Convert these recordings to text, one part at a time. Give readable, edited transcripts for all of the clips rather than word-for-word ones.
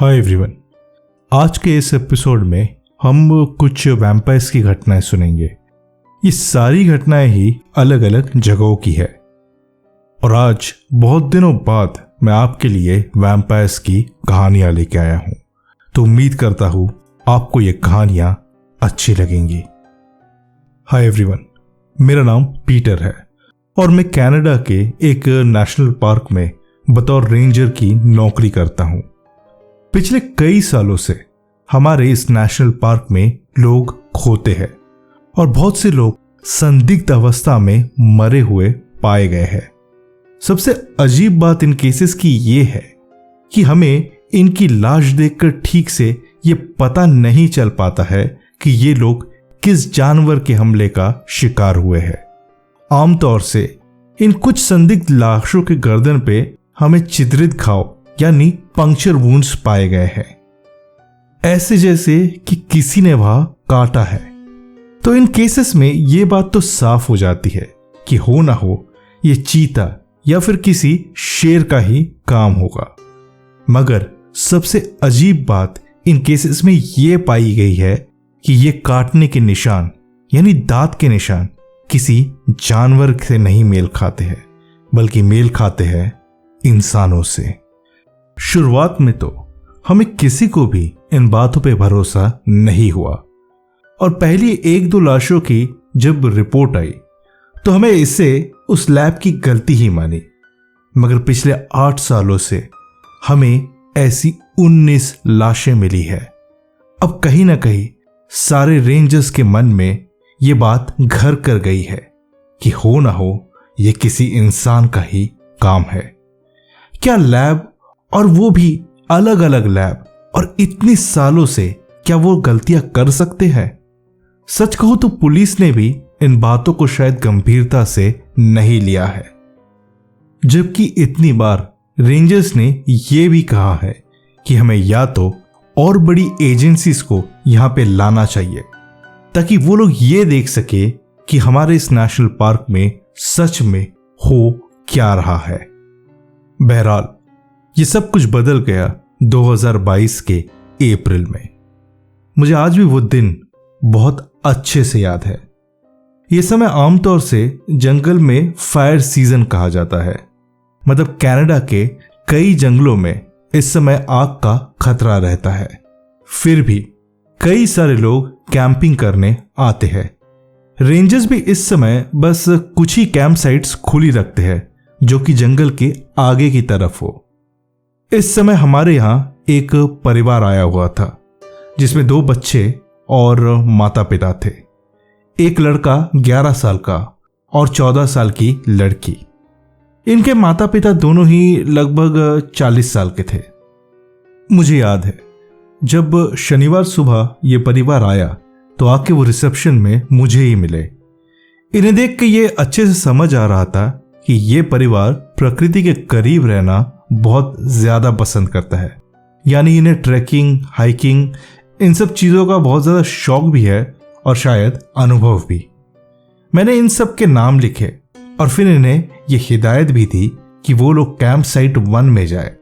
Hi everyone, आज के इस एपिसोड में हम कुछ वैम्पायर्स की घटनाएं सुनेंगे। ये सारी घटनाएं ही अलग अलग जगहों की है और आज बहुत दिनों बाद मैं आपके लिए वैम्पायर्स की कहानियां लेके आया हूं। तो उम्मीद करता हूं आपको ये कहानियां अच्छी लगेंगी। हाय एवरीवन, मेरा नाम पीटर है और मैं कनाडा के एक नेशनल पार्क में बतौर रेंजर की नौकरी करता हूं। पिछले कई सालों से हमारे इस नेशनल पार्क में लोग खोते हैं और बहुत से लोग संदिग्ध अवस्था में मरे हुए पाए गए हैं। सबसे अजीब बात इन केसेस की ये है कि हमें इनकी लाश देखकर ठीक से ये पता नहीं चल पाता है कि ये लोग किस जानवर के हमले का शिकार हुए हैं। आमतौर से इन कुछ संदिग्ध लाशों के गर्दन पे हमें छिद्रित घाव यानी पंक्चर वुंड्स पाए गए हैं, ऐसे जैसे कि किसी ने वहां काटा है। तो इन केसेस में यह बात तो साफ हो जाती है कि हो ना हो ये चीता या फिर किसी शेर का ही काम होगा। मगर सबसे अजीब बात इन केसेस में यह पाई गई है कि ये काटने के निशान यानी दांत के निशान किसी जानवर से नहीं मेल खाते हैं, बल्कि मेल खाते हैं इंसानों से। शुरुआत में तो हमें किसी को भी इन बातों पे भरोसा नहीं हुआ और पहली एक दो लाशों की जब रिपोर्ट आई तो हमें इससे उस लैब की गलती ही मानी। मगर पिछले 8 सालों से हमें ऐसी 19 लाशें मिली है। अब कहीं ना कहीं सारे रेंजर्स के मन में ये बात घर कर गई है कि हो ना हो ये किसी इंसान का ही काम है। क्या लैब, और वो भी अलग अलग लैब, और इतनी सालों से क्या वो गलतियां कर सकते हैं? सच कहूं तो पुलिस ने भी इन बातों को शायद गंभीरता से नहीं लिया है, जबकि इतनी बार रेंजर्स ने यह भी कहा है कि हमें या तो और बड़ी एजेंसीज को यहां पे लाना चाहिए ताकि वो लोग ये देख सके कि हमारे इस नेशनल पार्क में सच में हो क्या रहा है। बहरहाल ये सब कुछ बदल गया 2022 के अप्रैल में। मुझे आज भी वो दिन बहुत अच्छे से याद है। ये समय आमतौर से जंगल में फायर सीजन कहा जाता है। मतलब कनाडा के कई जंगलों में इस समय आग का खतरा रहता है। फिर भी कई सारे लोग कैंपिंग करने आते हैं। रेंजर्स भी इस समय बस कुछ ही कैंप साइट्स खुली रखते हैं जो कि जंगल के आगे की तरफ हो। इस समय हमारे यहां एक परिवार आया हुआ था जिसमें 2 बच्चे और माता पिता थे। एक लड़का 11 साल का और 14 साल की लड़की। इनके माता पिता दोनों ही लगभग 40 साल के थे। मुझे याद है जब शनिवार सुबह यह परिवार आया तो आके वो रिसेप्शन में मुझे ही मिले। इन्हें देख के ये अच्छे से समझ आ रहा था कि ये परिवार प्रकृति के करीब रहना बहुत ज्यादा पसंद करता है। यानी इन्हें ट्रैकिंग, हाइकिंग, इन सब चीजों का बहुत ज्यादा शौक भी है और शायद अनुभव भी। मैंने इन सब के नाम लिखे और फिर इन्हें यह हिदायत भी दी कि वो लोग कैंप साइट 1 में जाए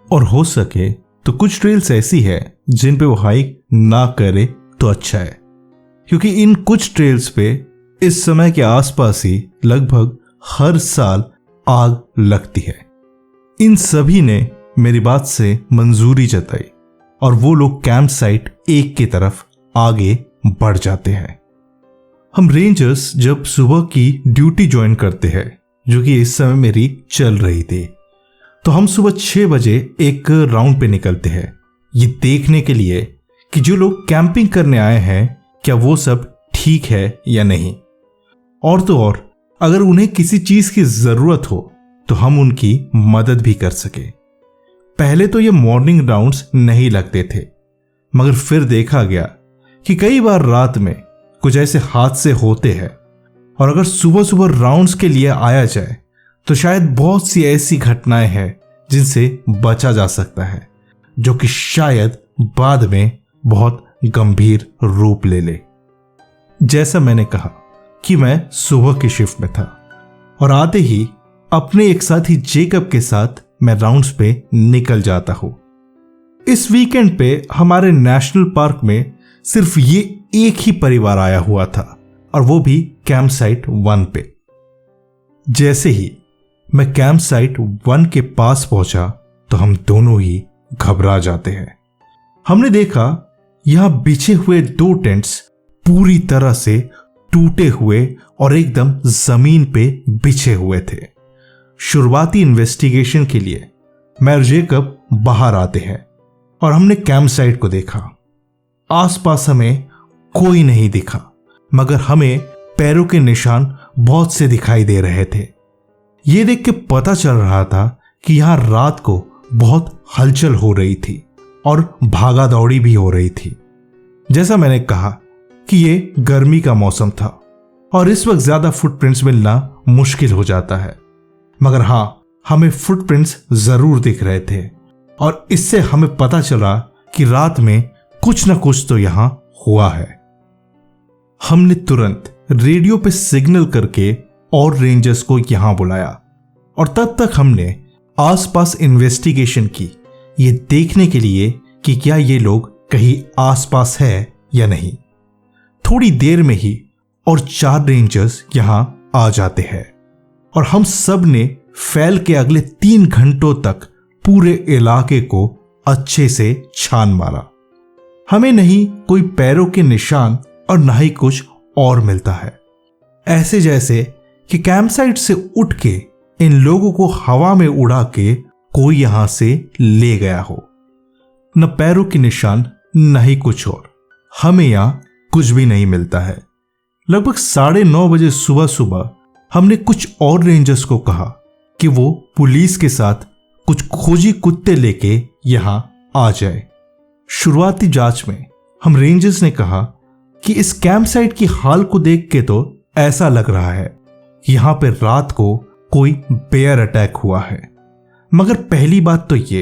और हो सके तो कुछ ट्रेल्स ऐसी है जिन पे वो हाइक ना करे तो अच्छा है, क्योंकि इन कुछ ट्रेल्स पे इस समय के आसपास ही लगभग हर साल आग लगती है। इन सभी ने मेरी बात से मंजूरी जताई और वो लोग कैंप साइट 1 की तरफ आगे बढ़ जाते हैं। हम रेंजर्स जब सुबह की ड्यूटी ज्वाइन करते हैं, जो कि इस समय मेरी चल रही थी, तो हम सुबह 6 बजे एक राउंड पे निकलते हैं ये देखने के लिए कि जो लोग कैंपिंग करने आए हैं क्या वो सब ठीक है या नहीं, और तो और अगर उन्हें किसी चीज की जरूरत हो तो हम उनकी मदद भी कर सके। पहले तो ये मॉर्निंग राउंड्स नहीं लगते थे, मगर फिर देखा गया कि कई बार रात में कुछ ऐसे हादसे होते हैं और अगर सुबह सुबह राउंड्स के लिए आया जाए तो शायद बहुत सी ऐसी घटनाएं हैं जिनसे बचा जा सकता है, जो कि शायद बाद में बहुत गंभीर रूप ले ले। जैसा मैंने कहा कि मैं सुबह की शिफ्ट में था और आते ही अपने एक साथी जेकब के साथ मैं राउंड्स पे निकल जाता हूं। इस वीकेंड पे हमारे नेशनल पार्क में सिर्फ ये एक ही परिवार आया हुआ था, और वो भी कैंप साइट 1 पे। जैसे ही मैं कैंप साइट 1 के पास पहुंचा तो हम दोनों ही घबरा जाते हैं। हमने देखा यहां बिछे हुए 2 टेंट्स पूरी तरह से टूटे हुए और एकदम जमीन पे बिछे हुए थे। शुरुआती इन्वेस्टिगेशन के लिए मैं और जेकब बाहर आते हैं और हमने कैंप साइट को देखा। आसपास हमें कोई नहीं दिखा, मगर हमें पैरों के निशान बहुत से दिखाई दे रहे थे। ये देख के पता चल रहा था कि यहां रात को बहुत हलचल हो रही थी और भागा दौड़ी भी हो रही थी। जैसा मैंने कहा कि ये गर्मी का मौसम था और इस वक्त ज्यादा फुटप्रिंट्स मिलना मुश्किल हो जाता है, मगर हां, हमें फुटप्रिंट्स जरूर दिख रहे थे और इससे हमें पता चला कि रात में कुछ न कुछ तो यहां हुआ है। हमने तुरंत रेडियो पे सिग्नल करके और रेंजर्स को यहां बुलाया और तब तक हमने आसपास इन्वेस्टिगेशन की, ये देखने के लिए कि क्या ये लोग कहीं आसपास है या नहीं। थोड़ी देर में ही और 4 रेंजर्स यहां आ जाते हैं और हम सब ने फैल के अगले 3 घंटों तक पूरे इलाके को अच्छे से छान मारा। हमें नहीं कोई पैरों के निशान और ना ही कुछ और मिलता है। ऐसे जैसे कि कैंप साइट से उठ के इन लोगों को हवा में उड़ा के कोई यहां से ले गया हो। न पैरों के निशान न ही कुछ और। हमें यहां कुछ भी नहीं मिलता है। लगभग 9:30 बजे सुबह सुबह हमने कुछ और रेंजर्स को कहा कि वो पुलिस के साथ कुछ खोजी कुत्ते लेके यहां आ जाए। शुरुआती जांच में हम रेंजर्स ने कहा कि इस कैंप साइट की हाल को देख के तो ऐसा लग रहा है यहां पे रात को कोई बेयर अटैक हुआ है। मगर पहली बात तो ये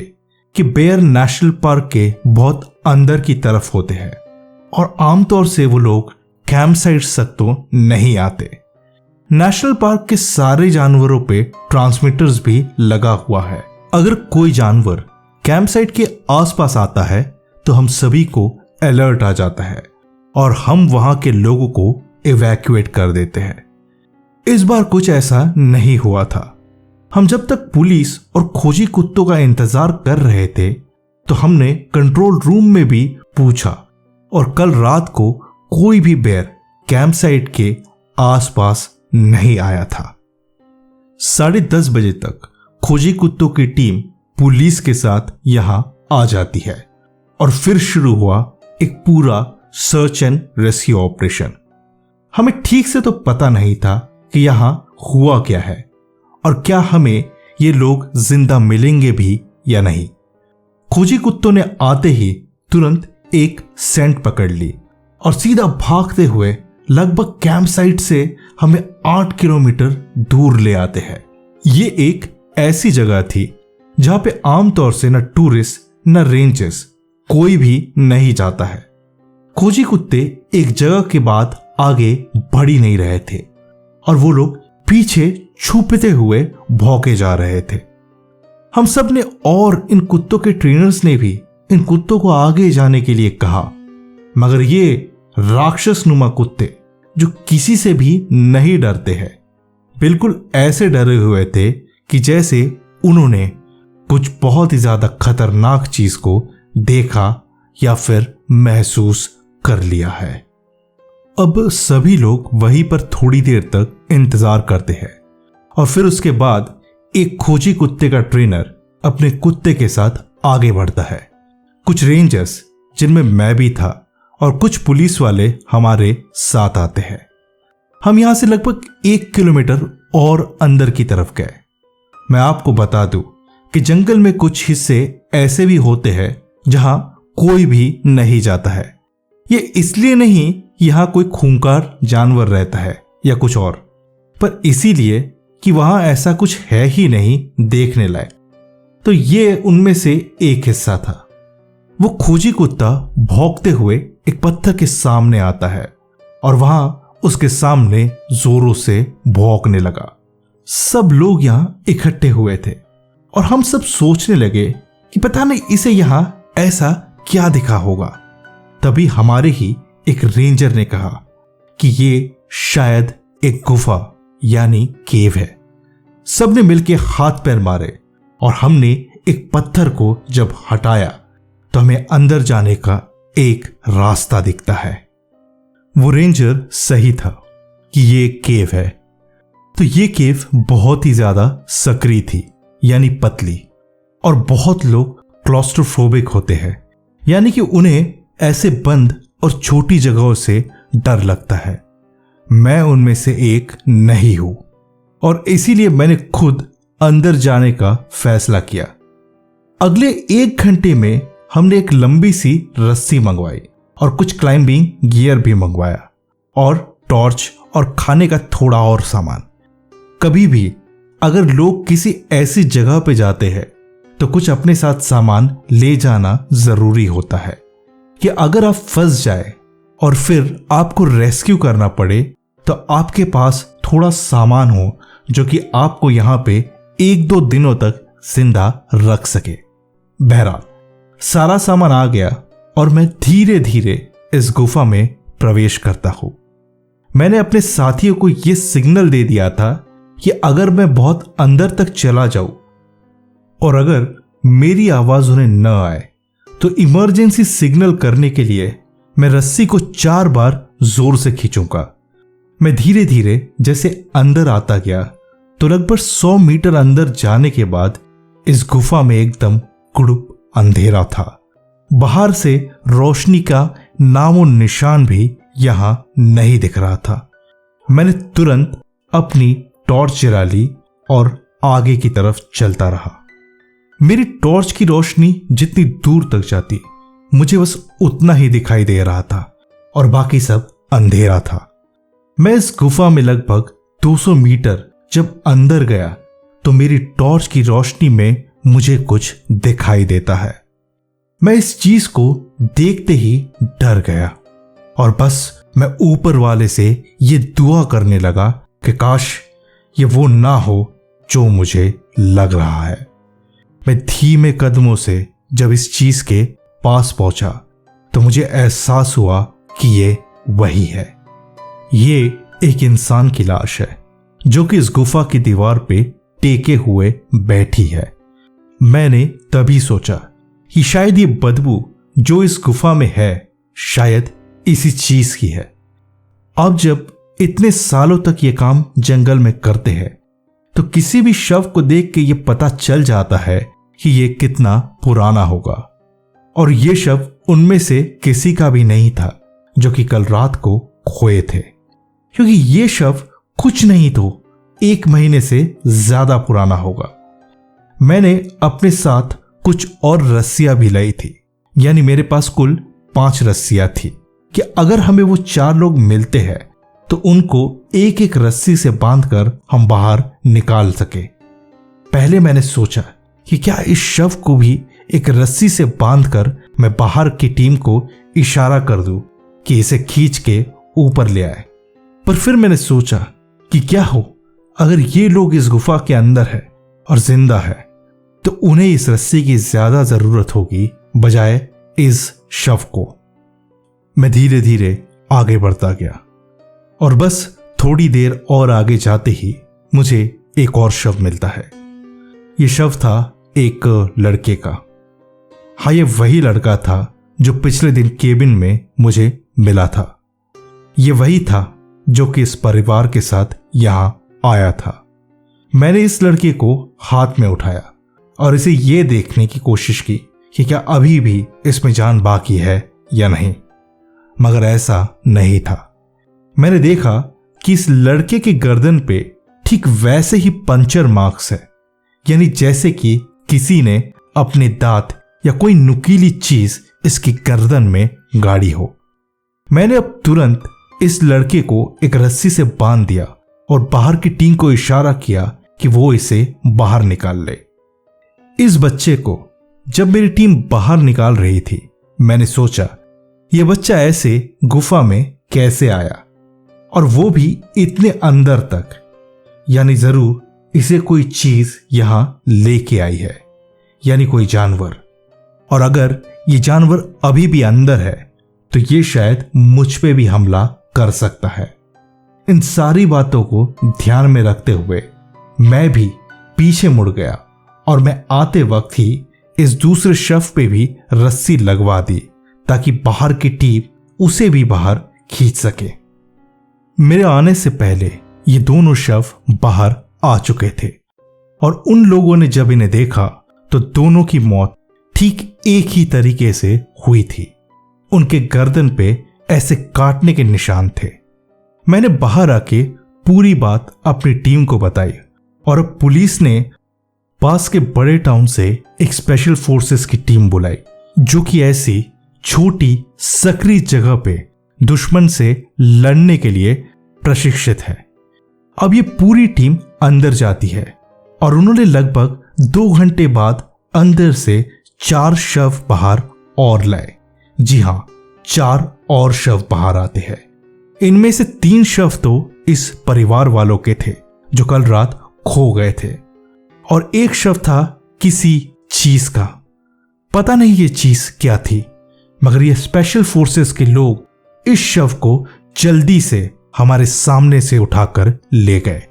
कि बेयर नेशनल पार्क के बहुत अंदर की तरफ होते हैं और आमतौर से वो लोग कैंप साइट्स तक तो नहीं आते। नेशनल पार्क के सारे जानवरों पे ट्रांसमीटर्स भी लगा हुआ है। अगर कोई जानवर कैंप साइट के आसपास आता है तो हम सभी को अलर्ट आ जाता है और हम वहां के लोगों को इवैक्यूएट कर देते हैं। इस बार कुछ ऐसा नहीं हुआ था। हम जब तक पुलिस और खोजी कुत्तों का इंतजार कर रहे थे तो हमने कंट्रोल रूम में भी पूछा और कल रात को कोई भी बेयर कैंप साइट के आसपास नहीं आया था। 10:30 बजे तक खोजी कुत्तों की टीम पुलिस के साथ यहां आ जाती है और फिर शुरू हुआ एक पूरा सर्च एंड रेस्क्यू ऑपरेशन। हमें ठीक से तो पता नहीं था कि यहां हुआ क्या है और क्या हमें ये लोग जिंदा मिलेंगे भी या नहीं। खोजी कुत्तों ने आते ही तुरंत एक सेंट पकड़ ली और सीधा भागते हुए लगभग कैंप साइट से हमें 8 किलोमीटर दूर ले आते हैं। ये एक ऐसी जगह थी जहां पे आमतौर से न टूरिस्ट न रेंजर्स कोई भी नहीं जाता है। खोजी कुत्ते एक जगह के बाद आगे बढ़ ही नहीं रहे थे और वो लोग पीछे छुपते हुए भौंके जा रहे थे। हम सब ने और इन कुत्तों के ट्रेनर्स ने भी इन कुत्तों को आगे जाने के लिए कहा, मगर ये राक्षस नुमा कुत्ते जो किसी से भी नहीं डरते हैं, बिल्कुल ऐसे डरे हुए थे कि जैसे उन्होंने कुछ बहुत ही ज्यादा खतरनाक चीज को देखा या फिर महसूस कर लिया है। अब सभी लोग वहीं पर थोड़ी देर तक इंतजार करते हैं और फिर उसके बाद एक खोजी कुत्ते का ट्रेनर अपने कुत्ते के साथ आगे बढ़ता है। कुछ रेंजर्स जिनमें मैं भी था और कुछ पुलिस वाले हमारे साथ आते हैं। हम यहां से लगभग 1 किलोमीटर और अंदर की तरफ गए। मैं आपको बता दूं कि जंगल में कुछ हिस्से ऐसे भी होते हैं जहां कोई भी नहीं जाता है। ये इसलिए नहीं यहां कोई खूंखार जानवर रहता है या कुछ और, पर इसीलिए कि वहां ऐसा कुछ है ही नहीं देखने लायक। तो ये उनमें से एक हिस्सा था। वो खोजी कुत्ता भौंकते हुए एक पत्थर के सामने आता है और वहां उसके सामने जोरों से भौंकने लगा। सब लोग यहां इकट्ठे हुए थे और हम सब सोचने लगे कि पता नहीं इसे यहां ऐसा क्या दिखा होगा। तभी हमारे ही एक रेंजर ने कहा कि ये शायद एक गुफा यानी केव है। सबने मिलकर हाथ पैर मारे और हमने एक पत्थर को जब हटाया तो हमें अंदर जाने का एक रास्ता दिखता है। वो रेंजर सही था कि ये एक केव है। तो ये केव बहुत ही ज्यादा सकरी थी यानी पतली, और बहुत लोग क्लॉस्ट्रोफोबिक होते हैं, यानी कि उन्हें ऐसे बंद और छोटी जगहों से डर लगता है। मैं उनमें से एक नहीं हूं, और इसीलिए मैंने खुद अंदर जाने का फैसला किया। अगले 1 घंटे में हमने एक लंबी सी रस्सी मंगवाई और कुछ क्लाइंबिंग गियर भी मंगवाया, और टॉर्च और खाने का थोड़ा और सामान। कभी भी अगर लोग किसी ऐसी जगह पे जाते हैं तो कुछ अपने साथ सामान ले जाना जरूरी होता है, कि अगर आप फंस जाए और फिर आपको रेस्क्यू करना पड़े तो आपके पास थोड़ा सामान हो जो कि आपको यहां पे 1-2 दिनों तक जिंदा रख सके। बहरहाल सारा सामान आ गया और मैं धीरे धीरे इस गुफा में प्रवेश करता हूं। मैंने अपने साथियों को यह सिग्नल दे दिया था कि अगर मैं बहुत अंदर तक चला जाऊं और अगर मेरी आवाज उन्हें न आए तो इमरजेंसी सिग्नल करने के लिए मैं रस्सी को 4 बार जोर से खींचूंगा। मैं धीरे धीरे जैसे अंदर आता गया तो लगभग 100 मीटर अंदर जाने के बाद इस गुफा में एकदम गुड़ुप अंधेरा था। बाहर से रोशनी का नामो निशान भी यहां नहीं दिख रहा था। मैंने तुरंत अपनी टॉर्च जला ली और आगे की तरफ चलता रहा। मेरी टॉर्च की रोशनी जितनी दूर तक जाती मुझे बस उतना ही दिखाई दे रहा था, और बाकी सब अंधेरा था। मैं इस गुफा में लगभग 200 मीटर जब अंदर गया तो मेरी टॉर्च की रोशनी में मुझे कुछ दिखाई देता है। मैं इस चीज को देखते ही डर गया और बस मैं ऊपर वाले से ये दुआ करने लगा कि काश ये वो ना हो जो मुझे लग रहा है। मैं धीमे कदमों से जब इस चीज के पास पहुंचा तो मुझे एहसास हुआ कि ये वही है। ये एक इंसान की लाश है जो कि इस गुफा की दीवार पे टेके हुए बैठी है। मैंने तभी सोचा कि शायद ये बदबू जो इस गुफा में है शायद इसी चीज की है। अब जब इतने सालों तक ये काम जंगल में करते हैं तो किसी भी शव को देख के ये पता चल जाता है कि ये कितना पुराना होगा, और ये शव उनमें से किसी का भी नहीं था जो कि कल रात को खोए थे, क्योंकि ये शव कुछ नहीं तो 1 महीने से ज्यादा पुराना होगा। मैंने अपने साथ कुछ और रस्सियां भी लाई थी, यानी मेरे पास कुल 5 रस्सियां थी कि अगर हमें वो 4 लोग मिलते हैं तो उनको एक एक रस्सी से बांधकर हम बाहर निकाल सके। पहले मैंने सोचा कि क्या इस शव को भी एक रस्सी से बांधकर मैं बाहर की टीम को इशारा कर दूं कि इसे खींच के ऊपर ले आए, पर फिर मैंने सोचा कि क्या हो अगर ये लोग इस गुफा के अंदर है और जिंदा है तो उन्हें इस रस्सी की ज्यादा जरूरत होगी बजाय इस शव को। मैं धीरे धीरे आगे बढ़ता गया और बस थोड़ी देर और आगे जाते ही मुझे एक और शव मिलता है। यह शव था एक लड़के का। हाँ, ये वही लड़का था जो पिछले दिन केबिन में मुझे मिला था। ये वही था जो कि इस परिवार के साथ यहां आया था। मैंने इस लड़के को हाथ में उठाया और इसे ये देखने की कोशिश की कि क्या अभी भी इसमें जान बाकी है या नहीं, मगर ऐसा नहीं था। मैंने देखा कि इस लड़के के गर्दन पे ठीक वैसे ही पंचर मार्क्स है, यानी जैसे कि किसी ने अपने दांत या कोई नुकीली चीज इसकी गर्दन में गाड़ी हो। मैंने अब तुरंत इस लड़के को एक रस्सी से बांध दिया और बाहर की टीम को इशारा किया कि वो इसे बाहर निकाल ले। इस बच्चे को जब मेरी टीम बाहर निकाल रही थी मैंने सोचा यह बच्चा ऐसे गुफा में कैसे आया, और वो भी इतने अंदर तक, यानी जरूर इसे कोई चीज यहां लेके आई है, यानी कोई जानवर। और अगर ये जानवर अभी भी अंदर है तो ये शायद मुझ पे भी हमला कर सकता है। इन सारी बातों को ध्यान में रखते हुए मैं भी पीछे मुड़ गया और मैं आते वक्त ही इस दूसरे शव पे भी रस्सी लगवा दी ताकि बाहर की टीम उसे भी बाहर खींच सके। मेरे आने से पहले ये दोनों शव बाहर आ चुके थे और उन लोगों ने जब इन्हें देखा तो दोनों की मौत ठीक एक ही तरीके से हुई थी। उनके गर्दन पे ऐसे काटने के निशान थे। मैंने बाहर आके पूरी बात अपनी टीम को बताई और अब पुलिस ने पास के बड़े टाउन से एक स्पेशल फोर्सेस की टीम बुलाई जो कि ऐसी छोटी सक्रिय जगह पे दुश्मन से लड़ने के लिए प्रशिक्षित है। अब ये पूरी टीम अंदर जाती है और उन्होंने लगभग 2 घंटे बाद अंदर से 4 शव बाहर और लाए। जी हां, 4 और शव बाहर आते हैं। इनमें से 3 शव तो इस परिवार वालों के थे जो कल रात खो गए थे और एक शव था किसी चीज का। पता नहीं ये चीज क्या थी, मगर ये स्पेशल फोर्सेस के लोग इस शव को जल्दी से हमारे सामने से उठाकर ले गए।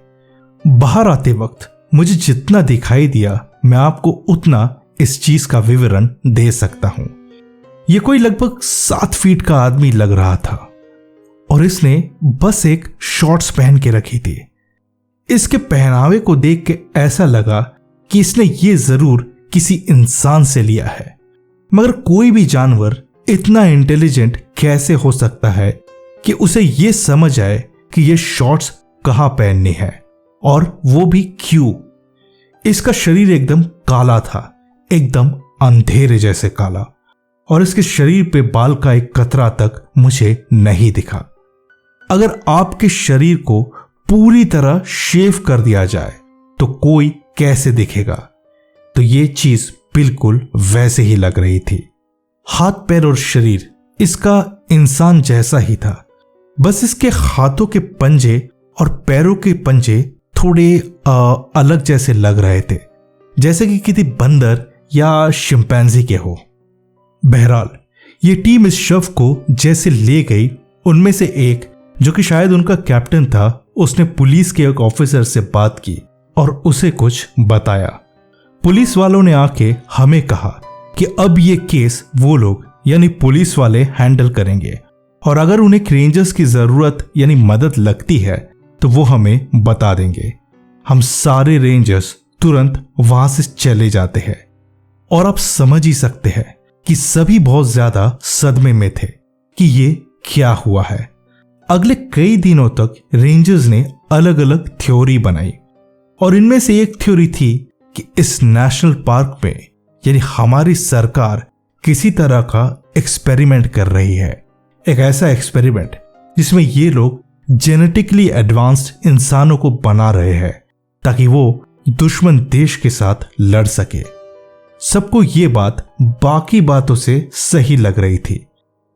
बाहर आते वक्त मुझे जितना दिखाई दिया मैं आपको उतना इस चीज का विवरण दे सकता हूं। यह कोई लगभग 7 फीट का आदमी लग रहा था और इसने बस एक शॉर्ट्स पहन के रखी थी। इसके पहनावे को देख के ऐसा लगा कि इसने ये जरूर किसी इंसान से लिया है, मगर कोई भी जानवर इतना इंटेलिजेंट कैसे हो सकता है कि उसे ये समझ आए कि ये शॉर्ट्स कहां पहननी है और वो भी क्यों। इसका शरीर एकदम काला था, एकदम अंधेरे जैसे काला, और इसके शरीर पे बाल का एक कतरा तक मुझे नहीं दिखा। अगर आपके शरीर को पूरी तरह शेव कर दिया जाए तो कोई कैसे दिखेगा, तो ये चीज बिल्कुल वैसे ही लग रही थी। हाथ पैर और शरीर इसका इंसान जैसा ही था, बस इसके हाथों के पंजे और पैरों के पंजे थोड़े अलग जैसे लग रहे थे, जैसे कि किसी बंदर या शिंपैंजी के हो। बहरहाल ये टीम इस शव को जैसे ले गई, उनमें से एक जो कि शायद उनका कैप्टन था, उसने पुलिस के एक ऑफिसर से बात की और उसे कुछ बताया। पुलिस वालों ने आके हमें कहा कि अब ये केस वो लोग यानी पुलिस वाले हैंडल करेंगे और अगर उन्हें रेंजर्स की जरूरत यानी मदद लगती है तो वो हमें बता देंगे। हम सारे रेंजर्स तुरंत वहां से चले जाते हैं और आप समझ ही सकते हैं कि सभी बहुत ज्यादा सदमे में थे कि ये क्या हुआ है। अगले कई दिनों तक रेंजर्स ने अलग अलग थ्योरी बनाई और इनमें से एक थ्योरी थी कि इस नेशनल पार्क में यानी हमारी सरकार किसी तरह का एक्सपेरिमेंट कर रही है। एक ऐसा एक्सपेरिमेंट जिसमें ये लोग जेनेटिकली एडवांस्ड इंसानों को बना रहे हैं ताकि वो दुश्मन देश के साथ लड़ सके। सबको ये बात बाकी बातों से सही लग रही थी,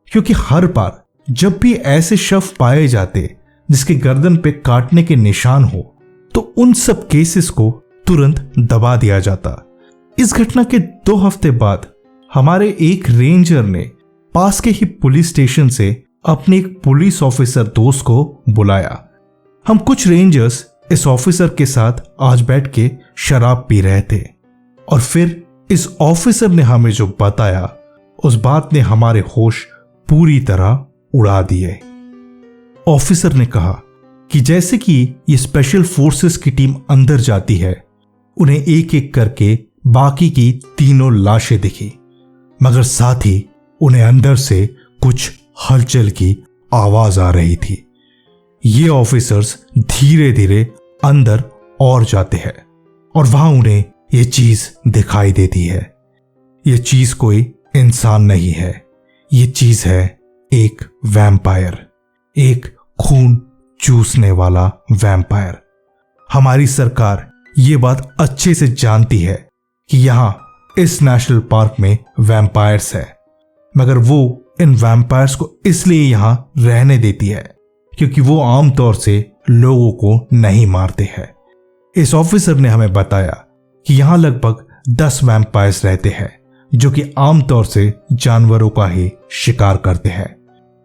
क्योंकि हर बार जब भी ऐसे शव पाए जाते जिसके गर्दन पे काटने के निशान हो तो उन सब केसेस को तुरंत दबा दिया जाता। इस घटना के 2 हफ्ते बाद हमारे एक रेंजर ने पास के ही पुलिस स्टेशन से अपने एक पुलिस ऑफिसर दोस्त को बुलाया। हम कुछ रेंजर्स इस ऑफिसर के साथ आज बैठ के शराब पी रहे थे और फिर इस ऑफिसर ने हमें जो बताया उस बात ने हमारे होश पूरी तरह उड़ा दिए। ऑफिसर ने कहा कि जैसे कि ये स्पेशल फोर्सेस की टीम अंदर जाती है, उन्हें एक एक करके बाकी की 3 लाशें दिखी, मगर साथ ही उन्हें अंदर से कुछ हलचल की आवाज आ रही थी। ये ऑफिसर्स धीरे धीरे अंदर और जाते हैं और वहां उन्हें ये चीज दिखाई देती है। ये चीज कोई इंसान नहीं है, ये चीज है एक वैम्पायर, एक खून चूसने वाला वैम्पायर। हमारी सरकार ये बात अच्छे से जानती है कि यहां इस नेशनल पार्क में वैम्पायर्स है, मगर वो इन वैम्पायर्स को इसलिए यहां रहने देती है क्योंकि वो आमतौर से लोगों को नहीं मारते हैं। इस ऑफिसर ने हमें बताया कि यहां लगभग 10 वैम्पायर्स रहते हैं, जो कि आमतौर से जानवरों का ही शिकार करते हैं,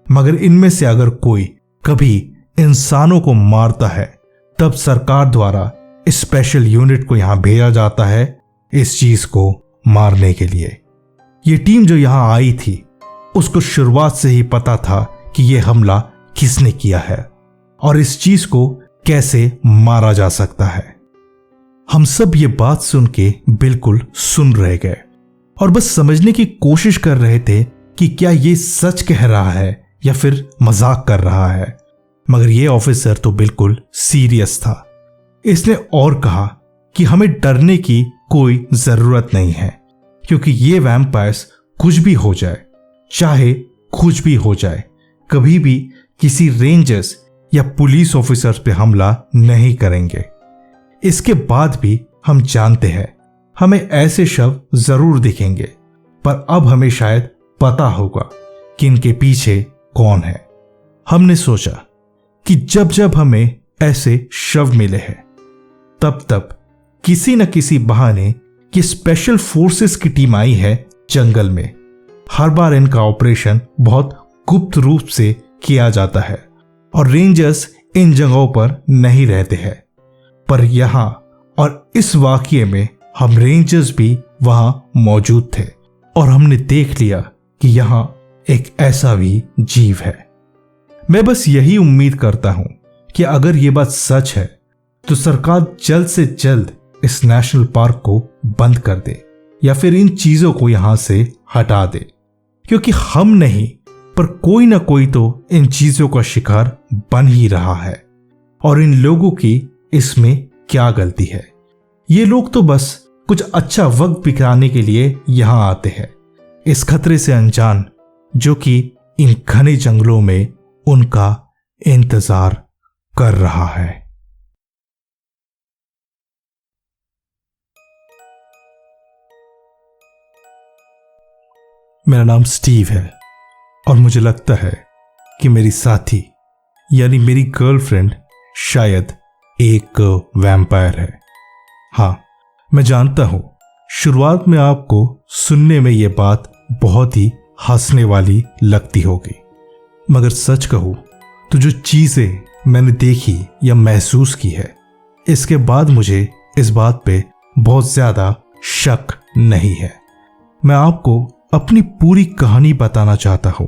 मगर इनमें से अगर कोई कभी इंसानों को मारता है तब सरकार द्वारा स्पेशल यूनिट को यहां भेजा जाता है इस चीज को मारने के लिए। ये टीम जो यहां आई थी उसको शुरुआत से ही पता था कि यह हमला किसने किया है और इस चीज को कैसे मारा जा सकता है। हम सब ये बात सुन के बिल्कुल सुन रह गए और बस समझने की कोशिश कर रहे थे कि क्या ये सच कह रहा है या फिर मजाक कर रहा है, मगर ये ऑफिसर तो बिल्कुल सीरियस था। इसने और कहा कि हमें डरने की कोई जरूरत नहीं है, क्योंकि ये वैम्पायर्स कुछ भी हो जाए, चाहे कुछ भी हो जाए, कभी भी किसी रेंजर्स या पुलिस ऑफिसर्स पे हमला नहीं करेंगे। इसके बाद भी हम जानते हैं हमें ऐसे शव जरूर दिखेंगे, पर अब हमें शायद पता होगा कि इनके पीछे कौन है। हमने सोचा कि जब जब हमें ऐसे शव मिले हैं तब तब किसी न किसी बहाने कि स्पेशल फोर्सेस की टीम आई है जंगल में। हर बार इनका ऑपरेशन बहुत गुप्त रूप से किया जाता है और रेंजर्स इन जगहों पर नहीं रहते हैं, पर यहां और इस वाकये में हम रेंजर्स भी वहां मौजूद थे और हमने देख लिया कि यहां एक ऐसा भी जीव है। मैं बस यही उम्मीद करता हूं कि अगर ये बात सच है तो सरकार जल्द से जल्द इस नेशनल पार्क को बंद कर दे या फिर इन चीजों को यहां से हटा दे, क्योंकि हम नहीं पर कोई ना कोई तो इन चीजों का शिकार बन ही रहा है और इन लोगों की इसमें क्या गलती है। ये लोग तो बस कुछ अच्छा वक्त बिताने के लिए यहां आते हैं, इस खतरे से अनजान जो कि इन घने जंगलों में उनका इंतजार कर रहा है। मेरा नाम स्टीव है और मुझे लगता है कि मेरी साथी यानी मेरी गर्लफ्रेंड शायद एक वैम्पायर है। हाँ, मैं जानता हूं शुरुआत में आपको सुनने में यह बात बहुत ही हंसने वाली लगती होगी, मगर सच कहूं तो जो चीजें मैंने देखी या महसूस की है, इसके बाद मुझे इस बात पे बहुत ज्यादा शक नहीं है। मैं आपको अपनी पूरी कहानी बताना चाहता हूं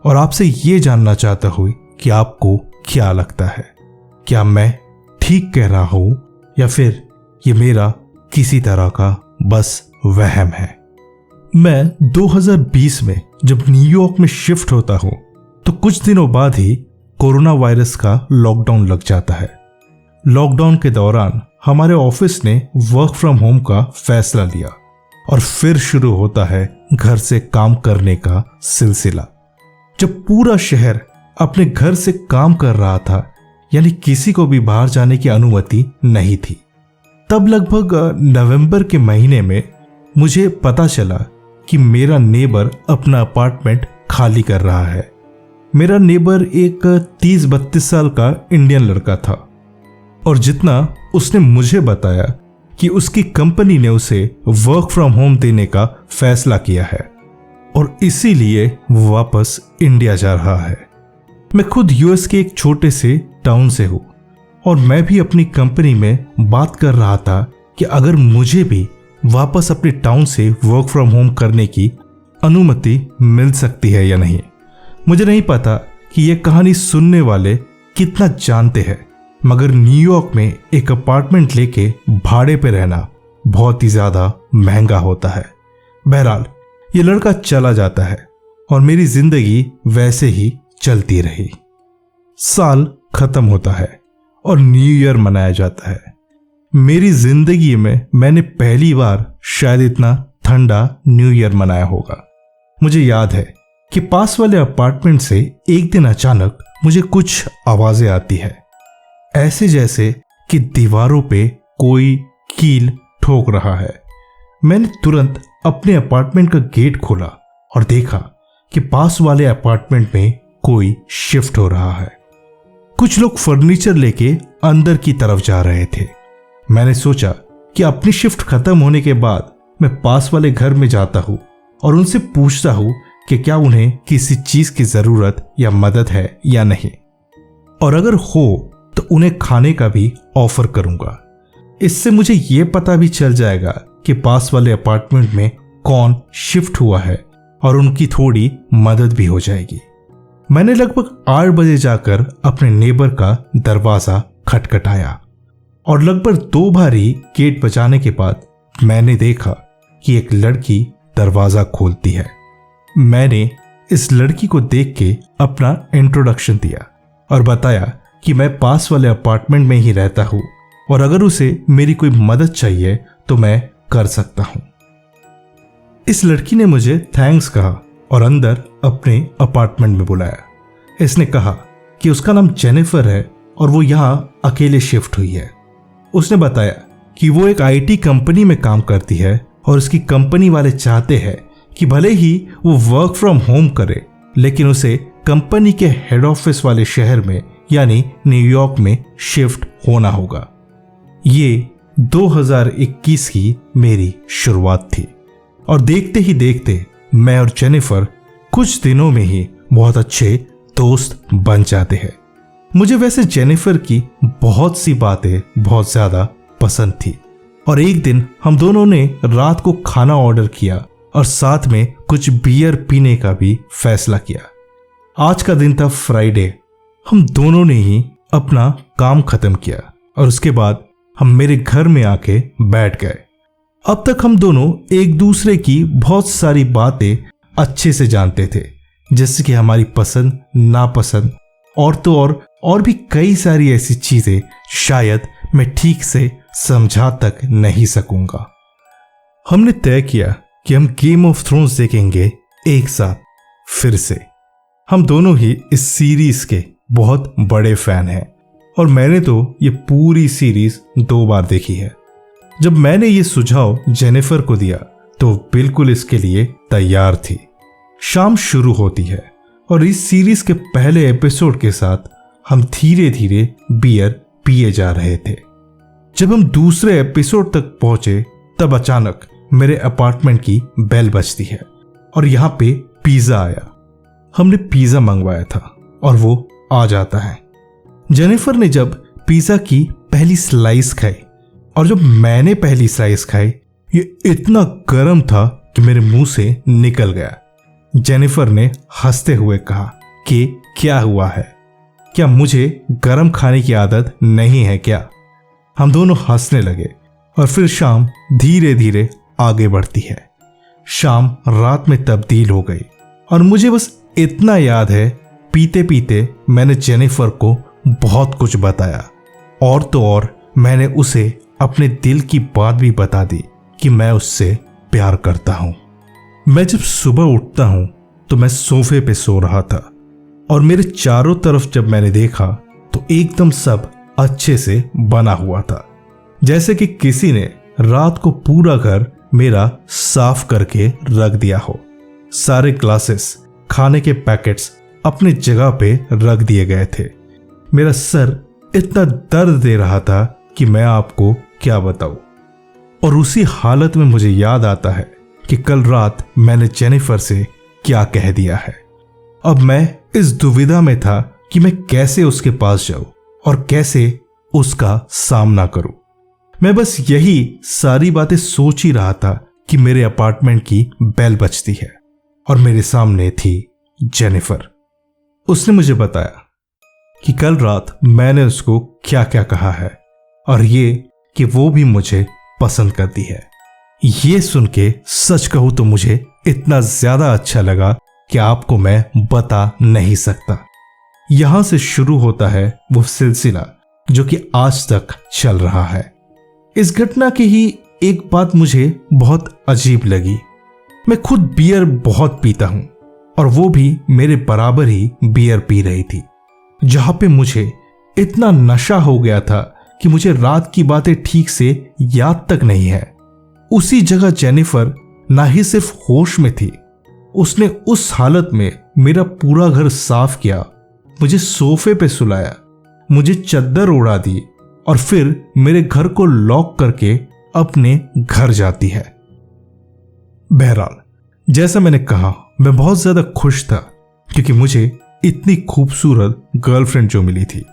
और आपसे ये जानना चाहता हूं कि आपको क्या लगता है, क्या मैं ठीक कह रहा हूं या फिर ये मेरा किसी तरह का बस वहम है। मैं 2020 में जब न्यूयॉर्क में शिफ्ट होता हूं तो कुछ दिनों बाद ही कोरोना वायरस का लॉकडाउन लग जाता है। लॉकडाउन के दौरान हमारे ऑफिस ने वर्क फ्रॉम होम का फैसला लिया और फिर शुरू होता है घर से काम करने का सिलसिला। जब पूरा शहर अपने घर से काम कर रहा था, यानी किसी को भी बाहर जाने की अनुमति नहीं थी, तब लगभग नवंबर के महीने में मुझे पता चला कि मेरा नेबर अपना अपार्टमेंट खाली कर रहा है। मेरा नेबर एक 30-32 साल का इंडियन लड़का था और जितना उसने मुझे बताया कि उसकी कंपनी ने उसे वर्क फ्रॉम होम देने का फैसला किया है और इसीलिए वो वापस इंडिया जा रहा है। मैं खुद यूएस के एक छोटे से टाउन से हूं और मैं भी अपनी कंपनी में बात कर रहा था कि अगर मुझे भी वापस अपने टाउन से वर्क फ्रॉम होम करने की अनुमति मिल सकती है या नहीं। मुझे नहीं पता कि यह कहानी सुनने वाले कितना जानते हैं, मगर न्यूयॉर्क में एक अपार्टमेंट लेके भाड़े पे रहना बहुत ही ज्यादा महंगा होता है। बहरहाल ये लड़का चला जाता है और मेरी जिंदगी वैसे ही चलती रही। साल खत्म होता है और न्यू ईयर मनाया जाता है। मेरी जिंदगी में मैंने पहली बार शायद इतना ठंडा न्यू ईयर मनाया होगा। मुझे याद है कि पास वाले अपार्टमेंट से एक दिन अचानक मुझे कुछ आवाजें आती है, ऐसे जैसे कि दीवारों पे कोई कील ठोक रहा है। मैंने तुरंत अपने अपार्टमेंट का गेट खोला और देखा कि पास वाले अपार्टमेंट में कोई शिफ्ट हो रहा है। कुछ लोग फर्नीचर लेके अंदर की तरफ जा रहे थे। मैंने सोचा कि अपनी शिफ्ट खत्म होने के बाद मैं पास वाले घर में जाता हूँ और उनसे पूछता हूँ कि क्या उन्हें किसी चीज की जरूरत या मदद है या नहीं, और अगर हो तो उन्हें खाने का भी ऑफर करूंगा। इससे मुझे ये पता भी चल जाएगा कि पास वाले अपार्टमेंट में कौन शिफ्ट हुआ है और उनकी थोड़ी मदद भी हो जाएगी। मैंने लगभग 8 बजे जाकर अपने नेबर का दरवाजा खटखटाया और लगभग 2 बार ही गेट बजाने के बाद मैंने देखा कि एक लड़की दरवाजा खोलती है। मैंने इस लड़की को देख के अपना इंट्रोडक्शन दिया और बताया कि मैं पास वाले अपार्टमेंट में ही रहता हूँ और अगर उसे मेरी कोई मदद चाहिए तो मैं कर सकता हूँ। इस लड़की ने मुझे थैंक्स कहा और अंदर अपने अपार्टमेंट में बुलाया। इसने कहा कि उसका नाम जेनिफर है और वो यहाँ अकेले शिफ्ट हुई है। उसने बताया कि वो एक आईटी कंपनी में काम करती है और उसकी कंपनी वाले चाहते हैं कि भले ही वो वर्क फ्रॉम होम करे, लेकिन उसे कंपनी के हेड ऑफिस वाले शहर में यानी न्यूयॉर्क में शिफ्ट होना होगा। ये 2021 की मेरी शुरुआत थी और देखते ही देखते मैं और जेनिफर कुछ दिनों में ही बहुत अच्छे दोस्त बन जाते हैं। मुझे वैसे जेनिफर की बहुत सी बातें बहुत ज्यादा पसंद थी और एक दिन हम दोनों ने रात को खाना ऑर्डर किया और साथ में कुछ बियर पीने का भी फैसला किया। आज का दिन था फ्राइडे। हम दोनों ने ही अपना काम खत्म किया और उसके बाद हम मेरे घर में आके बैठ गए। अब तक हम दोनों एक दूसरे की बहुत सारी बातें अच्छे से जानते थे, जैसे कि हमारी पसंद नापसंद और तो और भी कई सारी ऐसी चीजें शायद मैं ठीक से समझा तक नहीं सकूंगा। हमने तय किया कि हम गेम ऑफ थ्रोन्स देखेंगे एक साथ फिर से। हम दोनों ही इस सीरीज के बहुत बड़े फैन हैं और मैंने तो ये पूरी सीरीज 2 बार देखी है। जब मैंने ये सुझाव जेनिफर को दिया तो बिल्कुल इसके लिए तैयार थी। शाम शुरू होती है और इस सीरीज के पहले एपिसोड के साथ हम धीरे धीरे बियर पिए जा रहे थे। जब हम दूसरे एपिसोड तक पहुंचे तब अचानक मेरे अपार्टमेंट की बेल बजती है और यहाँ पे पिज्जा आया। हमने पिज्जा मंगवाया था और वो आ जाता है। जेनिफर ने जब पिज्जा की पहली स्लाइस खाई और जब मैंने पहली स्लाइस खाई, ये इतना गर्म था कि मेरे मुंह से निकल गया। जेनिफर ने हंसते हुए कहा कि क्या हुआ है, क्या मुझे गरम खाने की आदत नहीं है क्या? हम दोनों हंसने लगे और फिर शाम धीरे धीरे आगे बढ़ती है। शाम रात में तब्दील हो गई और मुझे बस इतना याद है, पीते पीते मैंने जेनिफर को बहुत कुछ बताया और तो और मैंने उसे अपने दिल की बात भी बता दी कि मैं उससे प्यार करता हूं। मैं जब सुबह उठता हूं तो मैं सोफे पे सो रहा था और मेरे चारों तरफ जब मैंने देखा तो एकदम सब अच्छे से बना हुआ था, जैसे कि किसी ने रात को पूरा घर मेरा साफ करके रख दिया हो। सारे ग्लासेस, खाने के पैकेट्स अपनी जगह पे रख दिए गए थे। मेरा सर इतना दर्द दे रहा था कि मैं आपको क्या बताऊं। और उसी हालत में मुझे याद आता है कि कल रात मैंने जेनिफर से क्या कह दिया है। अब मैं इस दुविधा में था कि मैं कैसे उसके पास जाऊं और कैसे उसका सामना करूं। मैं बस यही सारी बातें सोच ही रहा था कि मेरे अपार्टमेंट की बेल बजती है और मेरे सामने थी जेनिफर। उसने मुझे बताया कि कल रात मैंने उसको क्या क्या कहा है और ये कि वो भी मुझे पसंद करती है। ये सुन के सच कहूं तो मुझे इतना ज्यादा अच्छा लगा कि आपको मैं बता नहीं सकता। यहां से शुरू होता है वो सिलसिला जो कि आज तक चल रहा है। इस घटना की ही एक बात मुझे बहुत अजीब लगी। मैं खुद बियर बहुत पीता हूं और वो भी मेरे बराबर ही बियर पी रही थी। जहां पे मुझे इतना नशा हो गया था कि मुझे रात की बातें ठीक से याद तक नहीं है। उसी जगह जेनिफर ना ही सिर्फ होश में थी, उसने उस हालत में मेरा पूरा घर साफ किया, मुझे सोफे पे सुलाया, मुझे चद्दर उड़ा दी और फिर मेरे घर को लॉक करके अपने घर जाती है। बहरहाल जैसा मैंने कहा, मैं बहुत ज्यादा खुश था क्योंकि मुझे इतनी खूबसूरत गर्लफ्रेंड जो मिली थी।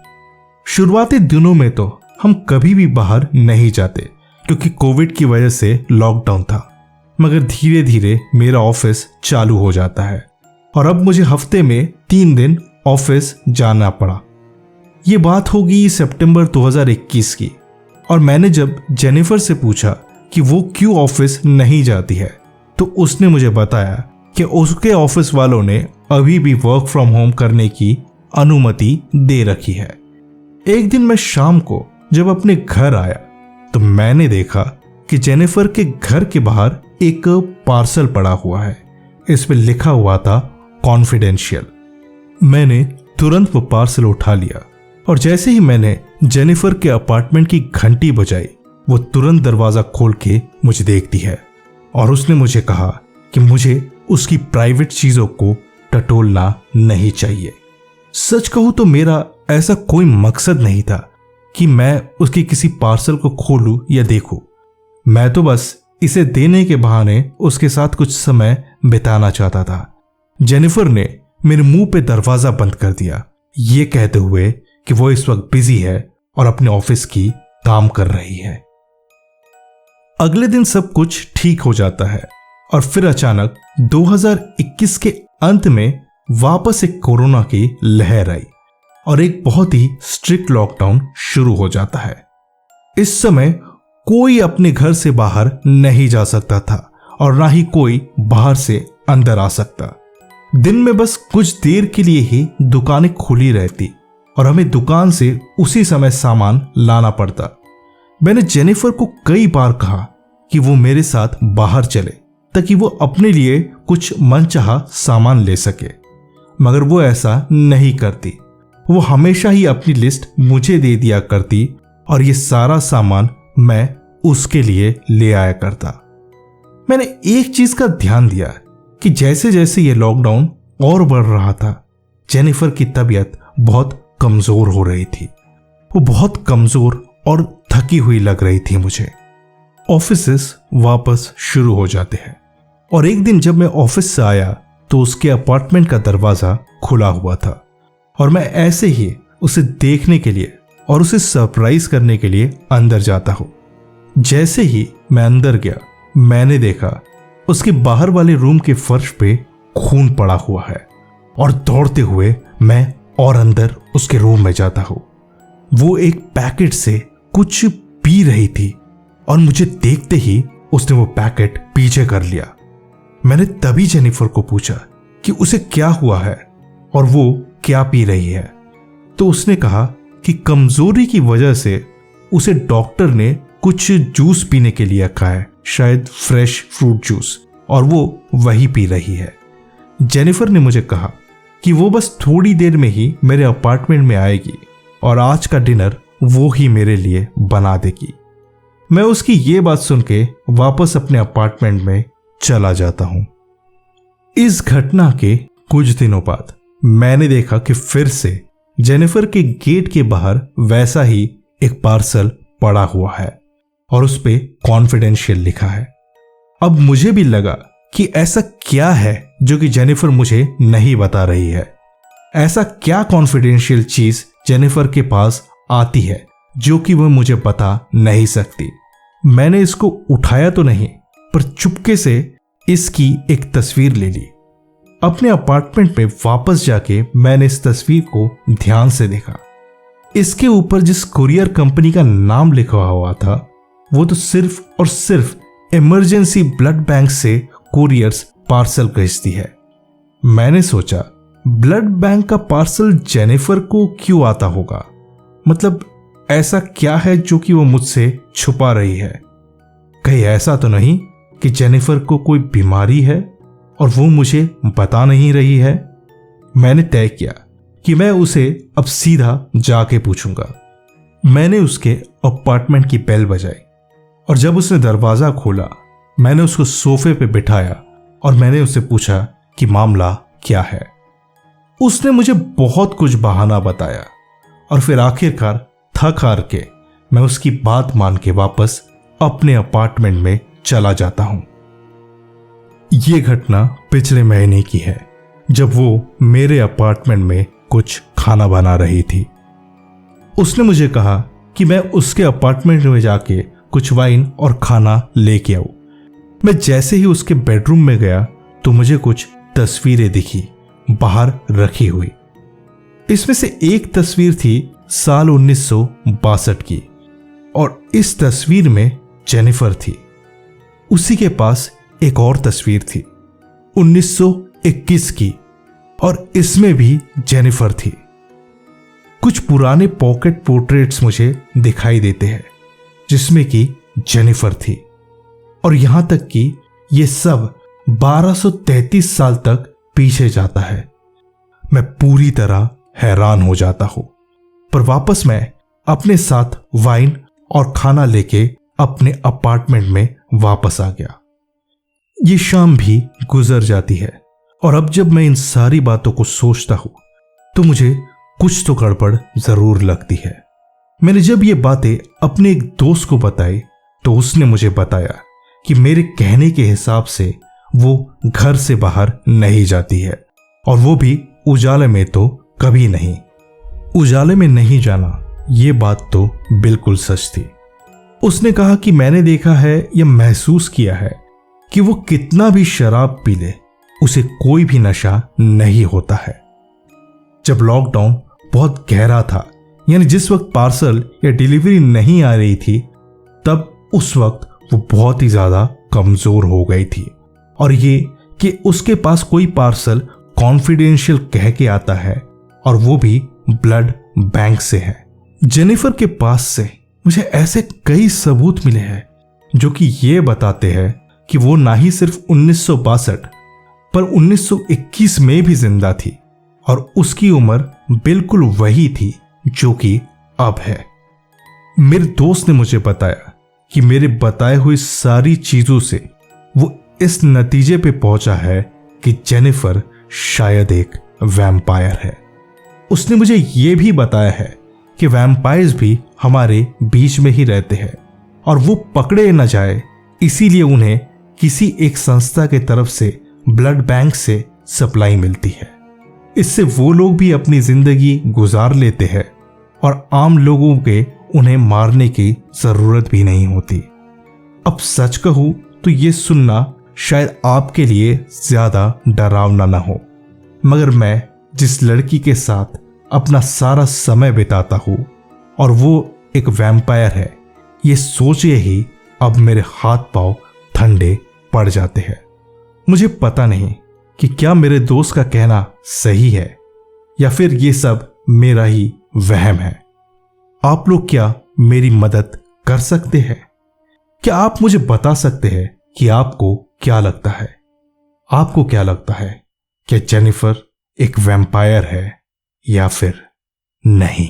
शुरुआती दिनों में तो हम कभी भी बाहर नहीं जाते क्योंकि कोविड की वजह से लॉकडाउन था, मगर धीरे धीरे मेरा ऑफिस चालू हो जाता है और अब मुझे हफ्ते में 3 दिन ऑफिस जाना पड़ा। ये बात होगी सितंबर 2021 की, और मैंने जब जेनिफर से पूछा कि वो क्यों ऑफिस नहीं जाती है तो उसने मुझे बताया कि उसके ऑफिस वालों ने अभी भी वर्क फ्रॉम होम करने की अनुमति दे रखी है। एक दिन मैं शाम को जब अपने घर आया तो मैंने देखा कि जेनिफर के घर के बाहर एक पार्सल पड़ा हुआ है। इस पे लिखा हुआ था कॉन्फिडेंशियल। मैंने तुरंत वो पार्सल उठा लिया और जैसे ही मैंने जेनिफर के अपार्टमेंट की घंटी बजाई, वो तुरंत दरवाजा खोल के मुझे देखती है और उसने मुझे कहा कि मुझे उसकी प्राइवेट चीजों को टटोलना नहीं चाहिए। सच कहूं तो मेरा ऐसा कोई मकसद नहीं था कि मैं उसकी किसी पार्सल को खोलूं या देखूं। मैं तो बस इसे देने के बहाने उसके साथ कुछ समय बिताना चाहता था। जेनिफर ने मेरे मुंह पे दरवाजा बंद कर दिया, ये कहते हुए कि वो इस वक्त बिजी है और अपने ऑफिस की काम कर रही है। अगले दिन सब कुछ ठीक हो जाता है और फिर अचानक 2021 के अंत में वापस एक कोरोना की लहर आई और एक बहुत ही स्ट्रिक्ट लॉकडाउन शुरू हो जाता है। इस समय कोई अपने घर से बाहर नहीं जा सकता था और ना ही कोई बाहर से अंदर आ सकता। दिन में बस कुछ देर के लिए ही दुकानें खुली रहती और हमें दुकान से उसी समय सामान लाना पड़ता। मैंने जेनिफर को कई बार कहा कि वो मेरे साथ बाहर चले ताकि वो अपने लिए कुछ मनचाहा सामान ले सके, मगर वो ऐसा नहीं करती। वो हमेशा ही अपनी लिस्ट मुझे दे दिया करती और ये सारा सामान मैं उसके लिए ले आया करता। मैंने एक चीज का ध्यान दिया कि जैसे जैसे ये लॉकडाउन और बढ़ रहा था, जेनिफर की तबीयत बहुत कमजोर हो रही थी। वो बहुत कमजोर और थकी हुई लग रही थी मुझे। ऑफिसेस वापस शुरू हो जाते हैं और एक दिन जब मैं ऑफिस से आया तो उसके अपार्टमेंट का दरवाजा खुला हुआ था और मैं ऐसे ही उसे देखने के लिए और उसे सरप्राइज करने के लिए अंदर जाता हूं। जैसे ही मैं अंदर गया, मैंने देखा उसके बाहर वाले रूम के फर्श पे खून पड़ा हुआ है और दौड़ते हुए मैं और अंदर उसके रूम में जाता हूं। वो एक पैकेट से कुछ पी रही थी और मुझे देखते ही उसने वो पैकेट पीछे कर लिया। मैंने तभी जेनिफर को पूछा कि उसे क्या हुआ है और वो क्या पी रही है, तो उसने कहा कि कमजोरी की वजह से उसे डॉक्टर ने कुछ जूस पीने के लिए कहा है, शायद फ्रेश फ्रूट जूस, और वो वही पी रही है। जेनिफर ने मुझे कहा कि वो बस थोड़ी देर में ही मेरे अपार्टमेंट में आएगी और आज का डिनर वो ही मेरे लिए बना देगी। मैं उसकी ये बात सुन के वापस अपने अपार्टमेंट में चला जाता हूं। इस घटना के कुछ दिनों बाद मैंने देखा कि फिर से जेनिफर के गेट के बाहर वैसा ही एक पार्सल पड़ा हुआ है और उस पे कॉन्फिडेंशियल लिखा है। अब मुझे भी लगा कि ऐसा क्या है जो कि जेनिफर मुझे नहीं बता रही है। ऐसा क्या कॉन्फिडेंशियल चीज जेनिफर के पास आती है जो कि वह मुझे बता नहीं सकती। मैंने इसको उठाया तो नहीं, पर चुपके से इसकी एक तस्वीर ले ली। अपने अपार्टमेंट में वापस जाके मैंने इस तस्वीर को ध्यान से देखा। इसके ऊपर जिस कुरियर कंपनी का नाम लिखा हुआ था वो तो सिर्फ और सिर्फ इमरजेंसी ब्लड बैंक से कुरियर्स पार्सल भेजती है। मैंने सोचा ब्लड बैंक का पार्सल जेनिफर को क्यों आता होगा, मतलब ऐसा क्या है जो कि वो मुझसे छुपा रही है। कहीं ऐसा तो नहीं कि जेनिफर को कोई बीमारी है और वो मुझे बता नहीं रही है। मैंने तय किया कि मैं उसे अब सीधा जाके पूछूंगा। मैंने उसके अपार्टमेंट की बेल बजाई और जब उसने दरवाजा खोला, मैंने उसको सोफे पे बिठाया और मैंने उससे पूछा कि मामला क्या है। उसने मुझे बहुत कुछ बहाना बताया और फिर आखिरकार थक हार के मैं उसकी बात मान के वापस अपने अपार्टमेंट में चला जाता हूं। ये घटना पिछले महीने की है, जब वो मेरे अपार्टमेंट में कुछ खाना बना रही थी। उसने मुझे कहा कि मैं उसके अपार्टमेंट में जाके कुछ वाइन और खाना लेके आऊं। मैं जैसे ही उसके बेडरूम में गया तो मुझे कुछ तस्वीरें दिखी बाहर रखी हुई। इसमें से एक तस्वीर थी साल 1962 की, और इस तस्वीर में जेनिफर थी। उसी के पास एक और तस्वीर थी 1921 की, और इसमें भी जेनिफर थी। कुछ पुराने पॉकेट पोर्ट्रेट्स मुझे दिखाई देते हैं जिसमें कि जेनिफर थी, और यहां तक कि यह सब 1233 साल तक पीछे जाता है। मैं पूरी तरह हैरान हो जाता हूं, पर वापस मैं अपने साथ वाइन और खाना लेके अपने अपार्टमेंट में वापस आ गया। ये शाम भी गुजर जाती है, और अब जब मैं इन सारी बातों को सोचता हूं तो मुझे कुछ तो गड़बड़ जरूर लगती है। मैंने जब ये बातें अपने एक दोस्त को बताई तो उसने मुझे बताया कि मेरे कहने के हिसाब से वो घर से बाहर नहीं जाती है, और वो भी उजाले में तो कभी नहीं। उजाले में नहीं जाना, ये बात तो बिल्कुल सच थी। उसने कहा कि मैंने देखा है या महसूस किया है कि वो कितना भी शराब पी ले, उसे कोई भी नशा नहीं होता है। जब लॉकडाउन बहुत गहरा था, यानी जिस वक्त पार्सल या डिलीवरी नहीं आ रही थी, तब उस वक्त वो बहुत ही ज्यादा कमजोर हो गई थी, और ये कि उसके पास कोई पार्सल कॉन्फिडेंशियल कह के आता है, और वो भी ब्लड बैंक से है। जेनिफर के पास से मुझे ऐसे कई सबूत मिले हैं जो कि ये बताते हैं कि वो ना ही सिर्फ 1962 पर 1921 में भी जिंदा थी, और उसकी उम्र बिल्कुल वही थी जो कि अब है। मेरे दोस्त ने मुझे बताया कि मेरे बताए हुए सारी चीजों से वो इस नतीजे पे पहुंचा है कि जेनिफर शायद एक वैम्पायर है। उसने मुझे यह भी बताया है कि वैम्पायर्स भी हमारे बीच में ही रहते हैं, और वो पकड़े न जाए इसीलिए उन्हें किसी एक संस्था के तरफ से ब्लड बैंक से सप्लाई मिलती है। इससे वो लोग भी अपनी जिंदगी गुजार लेते हैं, और आम लोगों के उन्हें मारने की जरूरत भी नहीं होती। अब सच कहूं तो ये सुनना शायद आपके लिए ज्यादा डरावना ना हो, मगर मैं जिस लड़की के साथ अपना सारा समय बिताता हूं और वो एक वैम्पायर है, ये सोचे ही अब मेरे हाथ पांव ठंडे पड़ जाते हैं। मुझे पता नहीं कि क्या मेरे दोस्त का कहना सही है या फिर ये सब मेरा ही वहम है। आप लोग क्या मेरी मदद कर सकते हैं? क्या आप मुझे बता सकते हैं कि आपको क्या लगता है? आपको क्या लगता है, क्या जेनिफर एक वैम्पायर है या फिर नहीं?